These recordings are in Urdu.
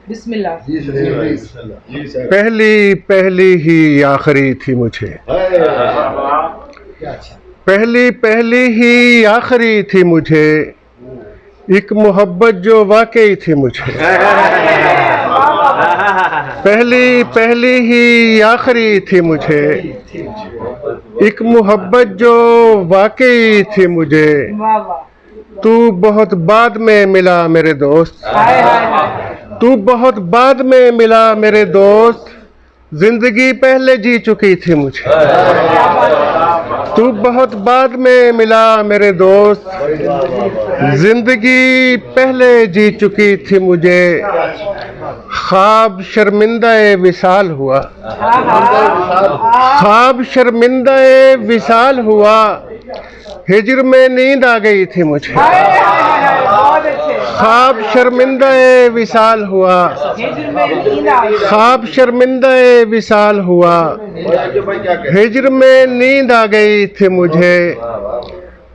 بسم اللہ. پہلی پہلی ہی آخری تھی مجھے، پہلی پہلی ہی آخری تھی مجھے، ایک محبت جو واقعی تھی مجھے. پہلی پہلی ہی آخری تھی مجھے، ایک محبت جو واقعی تھی مجھے. تو بہت بعد میں ملا میرے دوست، تو بہت بعد میں ملا میرے دوست، زندگی پہلے جی چکی تھی مجھے. تو بہت بعد میں ملا میرے دوست، زندگی پہلے جی چکی تھی مجھے. خواب شرمندہ وصال ہوا، خواب شرمندہ وصال ہوا، ہجر میں نیند آ گئی تھی مجھے. خواب شرمندہ وصال ہوا، خواب شرمندہ وصال ہوا، ہجر میں نیند آ گئی تھی مجھے.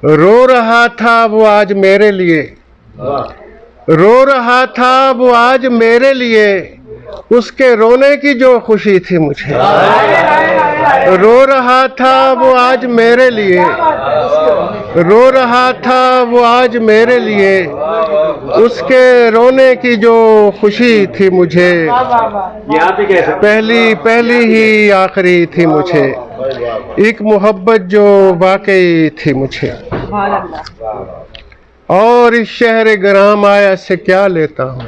رو رہا تھا وہ آج میرے لیے، رو رہا تھا وہ آج میرے لیے، اس کے رونے کی جو خوشی تھی مجھے. رو رہا تھا وہ آج میرے لیے، رو رہا تھا وہ آج میرے لیے، اس کے رونے کی جو خوشی تھی مجھے. پہلی پہلی ہی آخری تھی مجھے، ایک محبت جو واقعی تھی مجھے. اور اس شہر گرام آیا سے کیا لیتا ہوں،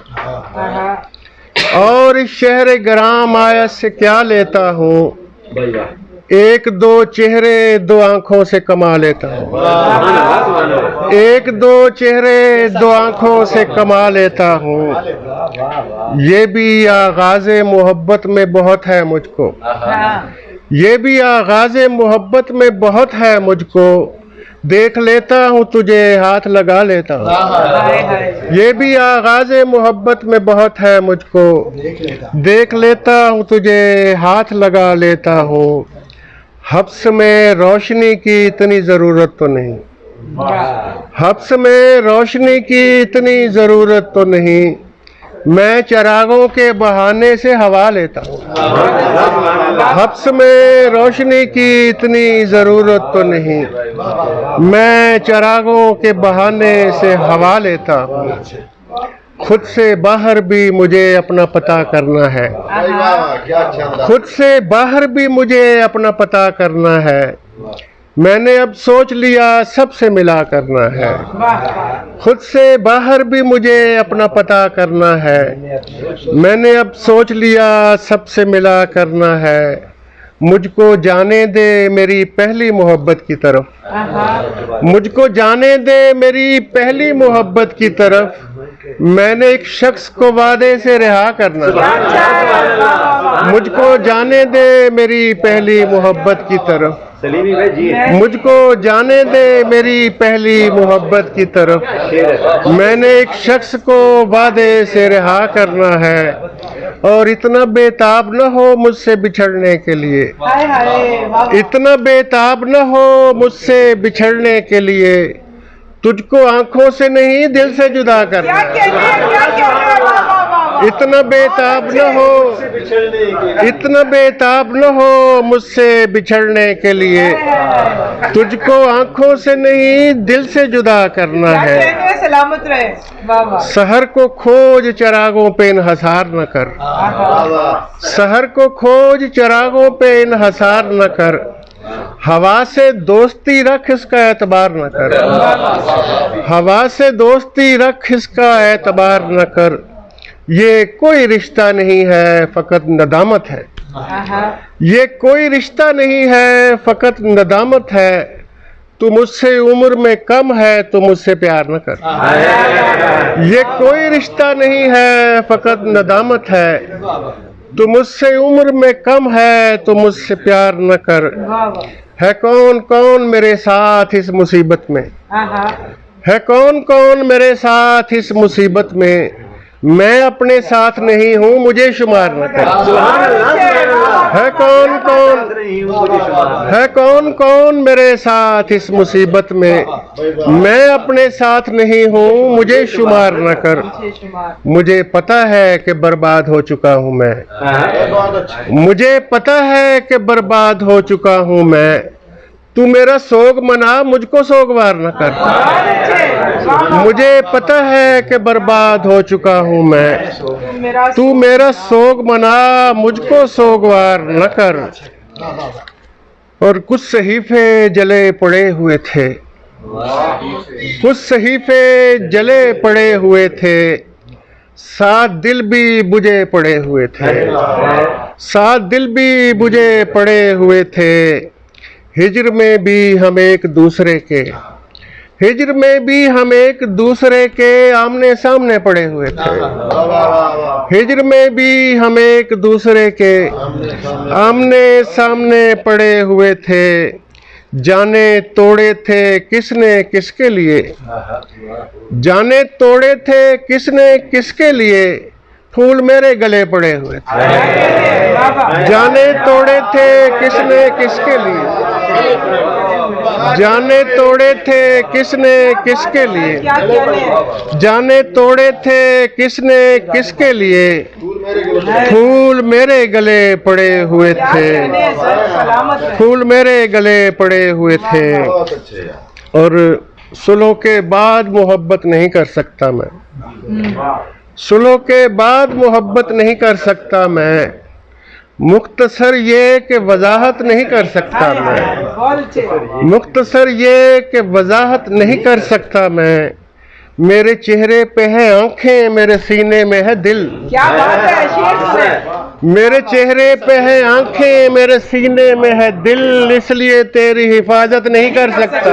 اور اس شہر گرام آیا سے کیا لیتا ہوں، ایک دو چہرے دو آنکھوں سے کما لیتا ہوں، ایک دو چہرے دو آنکھوں سے کما لیتا ہوں. یہ بھی آغاز محبت میں بہت ہے مجھ کو، یہ بھی آغاز محبت میں بہت ہے مجھ کو، دیکھ لیتا ہوں تجھے ہاتھ لگا لیتا ہوں. یہ بھی آغاز محبت میں بہت ہے مجھ کو، دیکھ لیتا ہوں تجھے ہاتھ لگا لیتا ہوں. حبس میں روشنی کی اتنی ضرورت تو نہیں، حبس میں روشنی کی اتنی ضرورت تو نہیں، میں چراغوں کے بہانے سے ہوا لیتا ہوں. حبس میں روشنی کی اتنی ضرورت تو نہیں، میں چراغوں کے بہانے سے ہوا لیتا ہوں. خود سے باہر بھی مجھے اپنا پتہ کرنا ہے، خود سے باہر بھی مجھے اپنا پتہ کرنا ہے. میں نے اب سوچ لیا سب سے ملا کرنا ہے، خود سے باہر بھی مجھے اپنا پتہ کرنا ہے. میں نے اب سوچ لیا سب سے ملا کرنا ہے. مجھ کو جانے دے میری پہلی محبت کی طرف، مجھ کو جانے دے میری پہلی محبت کی طرف. میں نے ایک شخص کو وعدے سے رہا کرنا ہے، مجھ کو جانے دے میری پہلی محبت کی طرف، مجھ کو جانے دے میری پہلی محبت کی طرف. میں نے ایک شخص کو وعدے سے رہا کرنا ہے، اور اتنا بے تاب نہ ہو مجھ سے بچھڑنے کے لیے، اتنا بے تاب نہ ہو مجھ سے بچھڑنے کے لیے. تجھ کو آنکھوں سے نہیں دل سے جدا کرنا، اتنا بے تاب نہ ہو، اتنا بے تاب نہ ہو مجھ سے بچھڑنے کے لیے. تجھ کو آنکھوں سے نہیں دل سے جدا کرنا ہے. سلامت رہے. سحر کو کھوج چراغوں پہ انحصار نہ کر، سحر کو کھوج چراغوں پہ انحصار نہ کر. ہوا سے دوستی رکھ اس کا اعتبار نہ کر، ہوا سے دوستی رکھ اس کا اعتبار نہ کر. یہ کوئی رشتہ نہیں ہے فقط ندامت ہے، یہ کوئی رشتہ نہیں ہے فقط ندامت ہے. تو مجھ سے عمر میں کم ہے تو مجھ سے پیار نہ کر. یہ کوئی رشتہ نہیں ہے فقط ندامت ہے. تو مجھ سے عمر میں کم ہے تو مجھ سے پیار نہ کر. ہے کون کون میرے ساتھ اس مصیبت میں، ہے کون کون میرے ساتھ اس مصیبت میں، میں اپنے ساتھ نہیں ہوں مجھے شمار نہ کر. ہے کون کون میرے ساتھ اس مصیبت میں؟ میں اپنے ساتھ نہیں ہوں، مجھے شمار نہ کر۔ مجھے پتا ہے کہ برباد ہو چکا ہوں میں، مجھے پتا ہے کہ برباد ہو چکا ہوں میں۔ تو میرا سوگ منا، مجھ کو سوگوار نہ کر۔ مجھے پتا ہے کہ برباد ہو چکا ہوں میں، تو میرا سوگ منا، مجھ کو سوگوار نہ کر۔ اور کچھ صحیفے جلے پڑے ہوئے تھے، کچھ صحیفے جلے پڑے ہوئے تھے، 7 دل بھی بجھے پڑے ہوئے تھے، 7 دل بھی بجھے پڑے ہوئے تھے۔ ہجر میں بھی ہم ایک دوسرے کے، ہجر میں بھی ہم ایک دوسرے کے آمنے سامنے پڑے ہوئے تھے، ہجر میں بھی ہم ایک دوسرے کے آمنے سامنے پڑے ہوئے تھے۔ جانے توڑے تھے کس نے کس کے لیے، جانے توڑے تھے کس نے کس کے لیے، پھول میرے گلے پڑے ہوئے تھے۔ جانے توڑے تھے کس نے کس کے لیے، جانے توڑے تھے کس نے کس کے لیے، جانے توڑے تھے کس نے کس کے لیے، پھول میرے گلے پڑے ہوئے تھے، پھول میرے گلے پڑے ہوئے تھے۔ اور صلح کے بعد محبت نہیں کر سکتا میں، صلح کے بعد محبت نہیں کر سکتا میں، مختصر یہ کہ وضاحت نہیں کر سکتا میں، مختصر یہ کہ وضاحت نہیں کر سکتا میں۔ میرے چہرے پہ ہے آنکھیں، میرے سینے میں ہے دل، میرے چہرے پہ ہے آنکھیں، میرے سینے میں ہے دل، اس لیے تیری حفاظت نہیں کر سکتا۔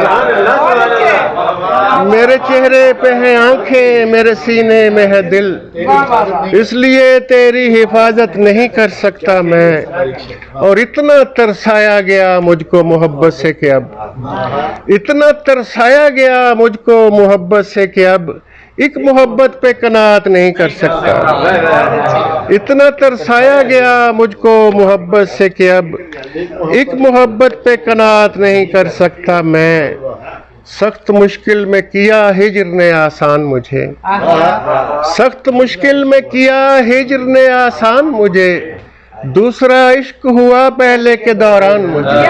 میرے چہرے پہ ہے آنکھیں، میرے سینے میں ہے دل، اس لیے تیری حفاظت نہیں کر سکتا میں۔ اور اتنا ترسایا گیا مجھ کو محبت سے کہ اب، اتنا ترسایا گیا مجھ کو محبت سے کہ اب ایک محبت پہ قناعت نہیں کر سکتا۔ اتنا ترسایا گیا مجھ کو محبت سے کہ اب ایک محبت پہ قناعت نہیں کر سکتا میں۔ سخت مشکل میں کیا ہجر نے آسان مجھے، سخت مشکل میں کیا ہجر نے آسان مجھے، دوسرا عشق ہوا پہلے کے دوران مجھے۔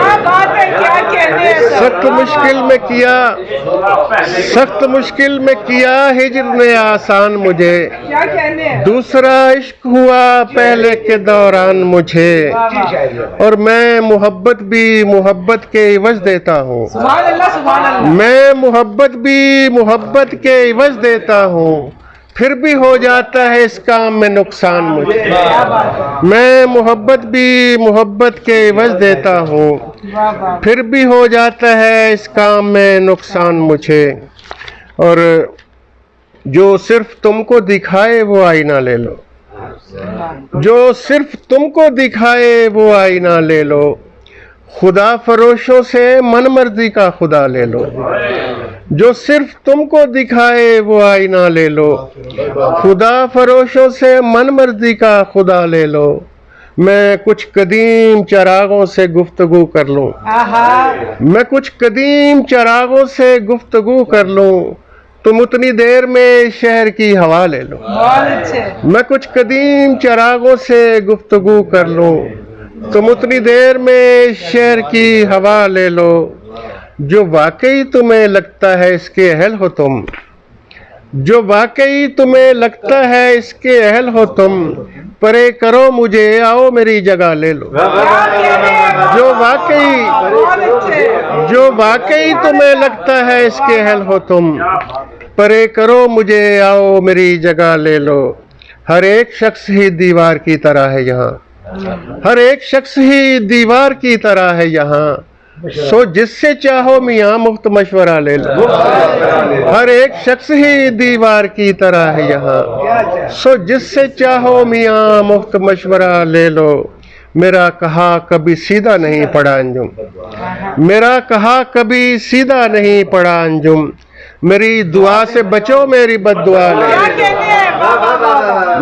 سخت مشکل میں کیا، سخت مشکل میں کیا ہجر نے آسان مجھے، دوسرا عشق ہوا پہلے کے دوران مجھے۔ اور میں محبت بھی محبت کے عوض دیتا ہوں، میں محبت بھی محبت کے عوض دیتا ہوں، پھر بھی ہو جاتا ہے اس کام میں نقصان مجھے۔ میں محبت بھی محبت کے عوض دیتا ہوں، پھر بھی ہو جاتا ہے اس کام میں نقصان مجھے۔ اور جو صرف تم کو دکھائے وہ آئینہ لے لو، جو صرف تم کو دکھائے وہ آئینہ لے لو، خدا فروشوں سے من مرضی کا خدا لے لو، جو صرف تم کو دکھائے وہ آئینہ لے لو، خدا فروشوں سے من مرضی کا خدا لے لو۔ میں کچھ قدیم چراغوں سے گفتگو کر لوں، میں کچھ قدیم چراغوں سے گفتگو کر لوں، تم اتنی دیر میں شہر کی ہوا لے لو۔ میں کچھ قدیم چراغوں سے گفتگو کر لوں، تم اتنی دیر میں شہر کی ہوا لے لو۔ جو واقعی تمہیں لگتا ہے اس کے اہل ہو تم، جو واقعی تمہیں لگتا ہے اس کے اہل ہو تم، پرے کرو مجھے آؤ میری جگہ لے لو۔ جو واقعی تمہیں لگتا ہے اس کے اہل ہو تم، پرے کرو مجھے آؤ میری جگہ لے لو۔ ہر ایک شخص ہی دیوار کی طرح ہے یہاں، ہر ایک شخص ہی دیوار کی طرح ہے یہاں، سو جس سے چاہو میاں مفت مشورہ لے لو۔ ہر ایک شخص ہی دیوار کی طرح ہے یہاں، سو جس سے چاہو میاں مفت مشورہ لے لو۔ میرا کہا کبھی سیدھا نہیں پڑا انجم، میرا کہا کبھی سیدھا نہیں پڑا انجم، میری دعا سے بچو میری بد دعا لے لو۔